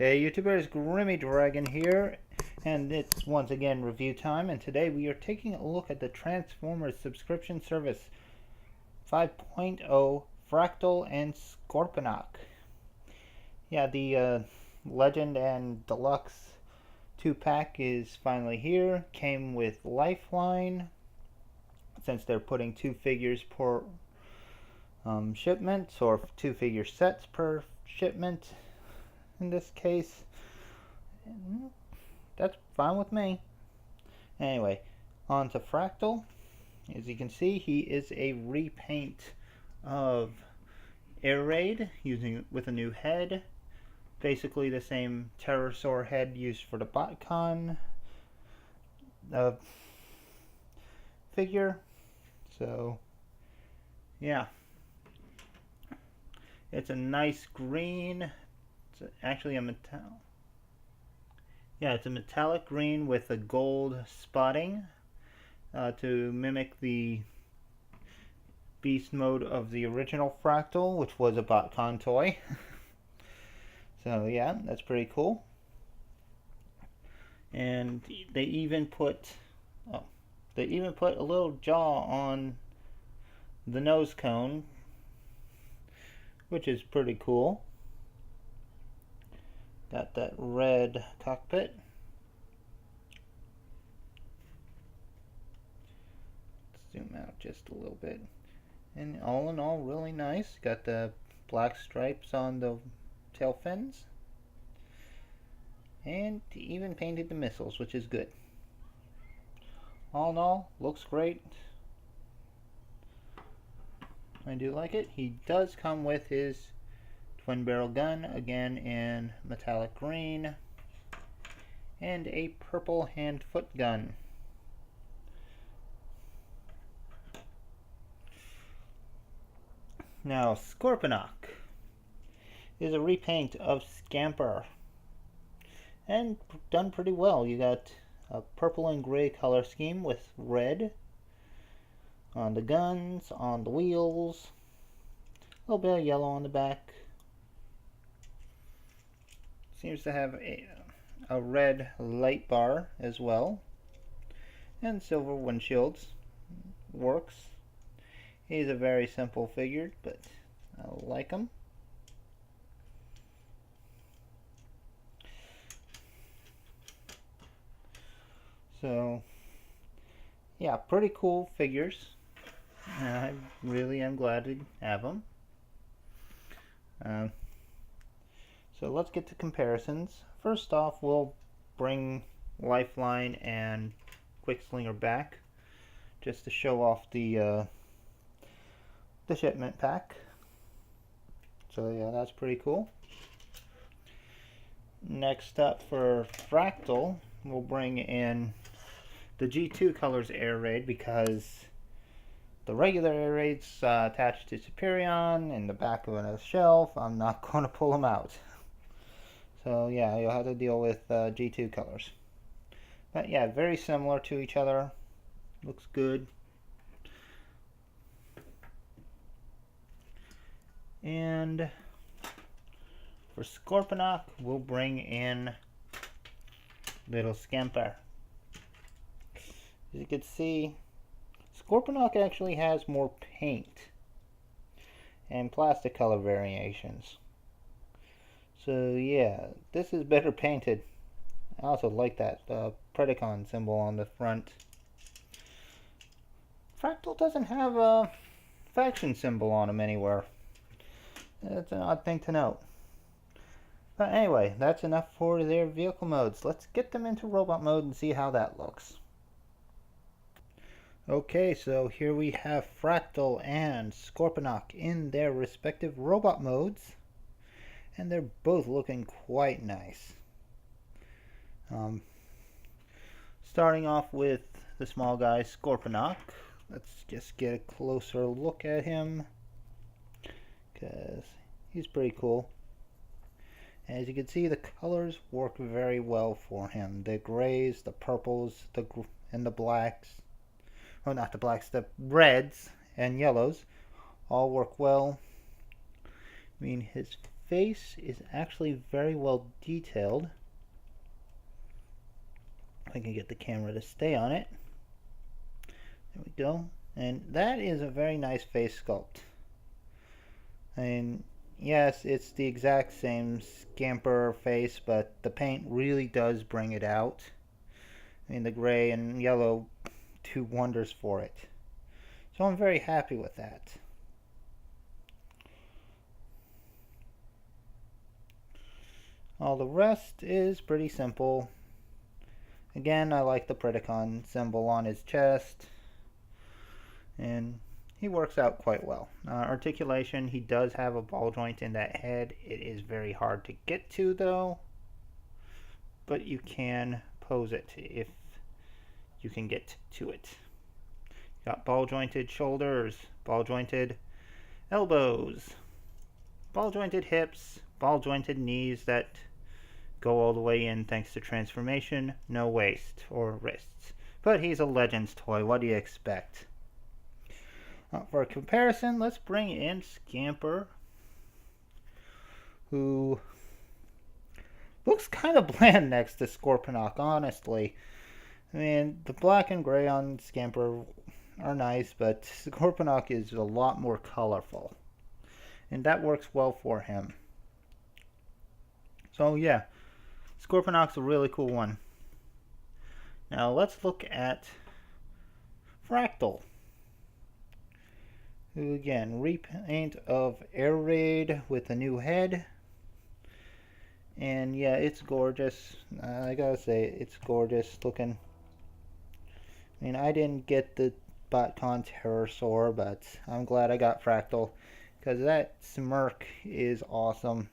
Hey YouTubers, Grimmy Dragon here, and it's once again review time, and today we are taking a look at the Transformers subscription service 5.0 Fractyl and Scorponok. Yeah, the Legend and Deluxe 2-pack is finally here. Came with Lifeline, since they're putting 2 figures per shipment, or 2 figure sets per shipment. In this case, that's fine with me. Anyway, on to Fractyl. As you can see, he is a repaint of Air Raid with a new head. Basically the same pterosaur head used for the BotCon figure. So, yeah. It's a nice green. It's actually a it's a metallic green with a gold spotting to mimic the beast mode of the original Fractyl, which was a BotCon toy. So yeah, that's pretty cool. And they even put a little jaw on the nose cone, which is pretty cool. Got that red cockpit. Let's zoom out just a little bit. And all in all, really nice. Got the black stripes on the tail fins. And even painted the missiles, which is good. All in all, looks great. I do like it. He does come with his twin barrel gun, again in metallic green, and a purple hand foot gun. Now, Scorponok is a repaint of Scamper, and done pretty well. You got a purple and gray color scheme with red on the guns, on the wheels, a little bit of yellow on the back. Seems to have a red light bar as well, and silver windshields. Works. He's a very simple figure, but I like him. So yeah, pretty cool figures. I really am glad to have them. So let's get to comparisons. First off, we'll bring Lifeline and Quickslinger back just to show off the shipment pack. So yeah, that's pretty cool. Next up for Fractyl, we'll bring in the G2 Colors Air Raid, because the regular Air Raid's attached to Superion in the back of a shelf. I'm not going to pull them out. So yeah, you'll have to deal with G2 colors. But yeah, very similar to each other. Looks good. And for Scorponok, we'll bring in little Scamper. As you can see, Scorponok actually has more paint and plastic color variations. So yeah, this is better painted. I also like that Predacon symbol on the front. Fractyl doesn't have a faction symbol on him anywhere. That's an odd thing to note. But anyway, that's enough for their vehicle modes. Let's get them into robot mode and see how that looks. Okay, so here we have Fractyl and Scorponok in their respective robot modes, and they're both looking quite nice. Starting off with the small guy, Scorponok. Let's just get a closer look at him, because he's pretty cool. As you can see, the colors work very well for him. The grays, the purples, and the blacks. Oh, not the blacks, the reds and yellows all work well. I mean, his face is actually very well detailed. I can get the camera to stay on it. There we go. And that is a very nice face sculpt. And yes, it's the exact same Scamper face, but the paint really does bring it out. I mean, the gray and yellow do wonders for it. So I'm very happy with that. All the rest is pretty simple. Again, I like the Predacon symbol on his chest, and he works out quite well. Articulation, he does have a ball joint in that head. It is very hard to get to though, but you can pose it if you can get to it. Got ball jointed shoulders, ball jointed elbows, ball jointed hips, ball jointed knees that go all the way in thanks to transformation, no waist or wrists. But he's a Legends toy, what do you expect? For a comparison, let's bring in Scamper, who looks kind of bland next to Scorponok, honestly. I mean, the black and gray on Scamper are nice, but Scorponok is a lot more colorful, and that works well for him. So yeah, Scorponok's a really cool one. Now let's look at Fractyl, who again, repaint of Air Raid with a new head. And yeah, it's gorgeous. I gotta say, it's gorgeous looking. I mean, I didn't get the BotCon Pterosaur, but I'm glad I got Fractyl, because that smirk is awesome.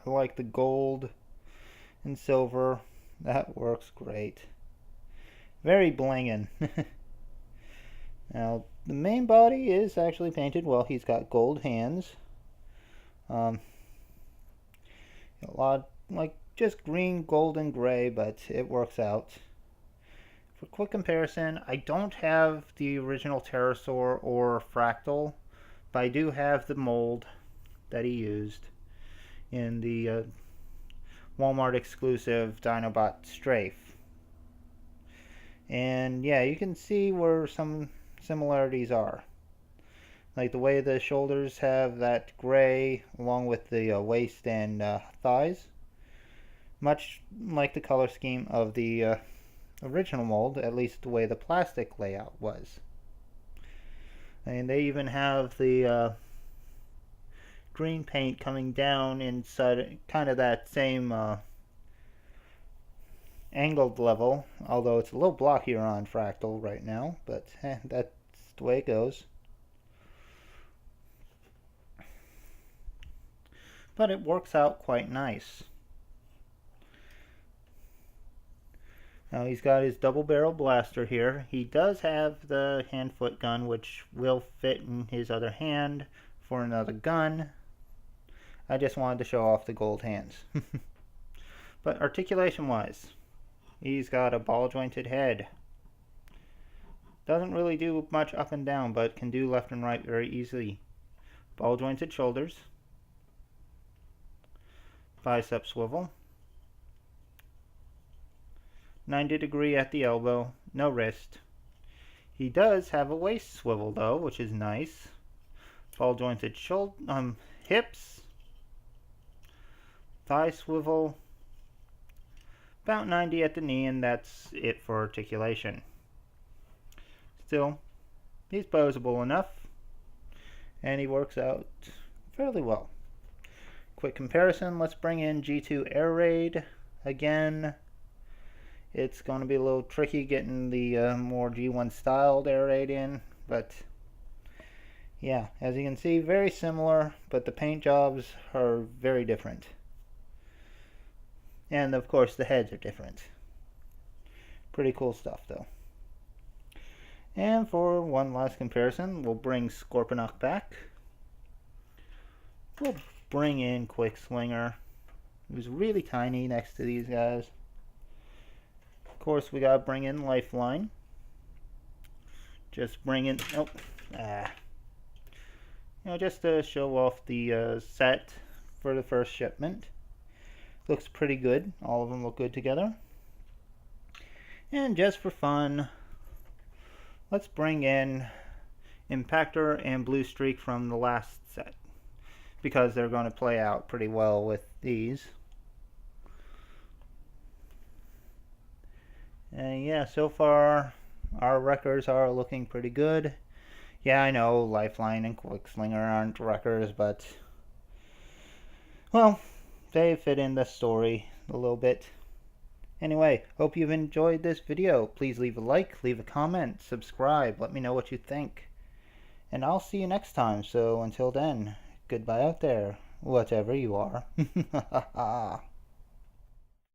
I like the gold and silver. That works great. Very blingin'. Now, the main body is actually painted well. He's got gold hands. A lot like just green, gold, and gray, but it works out. For quick comparison, I don't have the original Pterosaur or Fractyl, but I do have the mold that he used in the Walmart exclusive Dinobot Strafe. And yeah, you can see where some similarities are. Like the way the shoulders have that gray along with the waist and thighs. Much like the color scheme of the original mold, at least the way the plastic layout was. And they even have the green paint coming down inside kind of that same angled level, although it's a little blockier on Fractyl right now, but that's the way it goes. But it works out quite nice. Now he's got his double barrel blaster here. He does have the hand-foot gun, which will fit in his other hand for another gun. I just wanted to show off the gold hands. But articulation wise, he's got a ball jointed head. Doesn't really do much up and down, but can do left and right very easily. Ball jointed shoulders. Bicep swivel. 90-degree at the elbow, no wrist. He does have a waist swivel though, which is nice. Ball jointed hips. Thigh swivel. About 90 at the knee, and that's it for articulation. Still, he's posable enough, and he works out fairly well. Quick comparison, let's bring in G2 Air Raid again. It's going to be a little tricky getting the more G1 styled Air Raid in, but yeah, as you can see, very similar, but the paint jobs are very different. And of course the heads are different. Pretty cool stuff though. And for one last comparison, we'll bring Scorponok back. We'll bring in Quick Slinger, who's really tiny next to these guys. Of course, we gotta bring in Lifeline. Just bring in, just to show off the set for the first shipment. Looks pretty good. All of them look good together. And just for fun, let's bring in Impactor and Blue Streak from the last set, because they're going to play out pretty well with these. And yeah, so far our wreckers are looking pretty good. Yeah, I know Lifeline and Quickslinger aren't wreckers, but well, they fit in the story a little bit. Anyway, hope you've enjoyed this video. Please leave a like, leave a comment, subscribe, let me know what you think. And I'll see you next time, so until then, goodbye out there, whatever you are.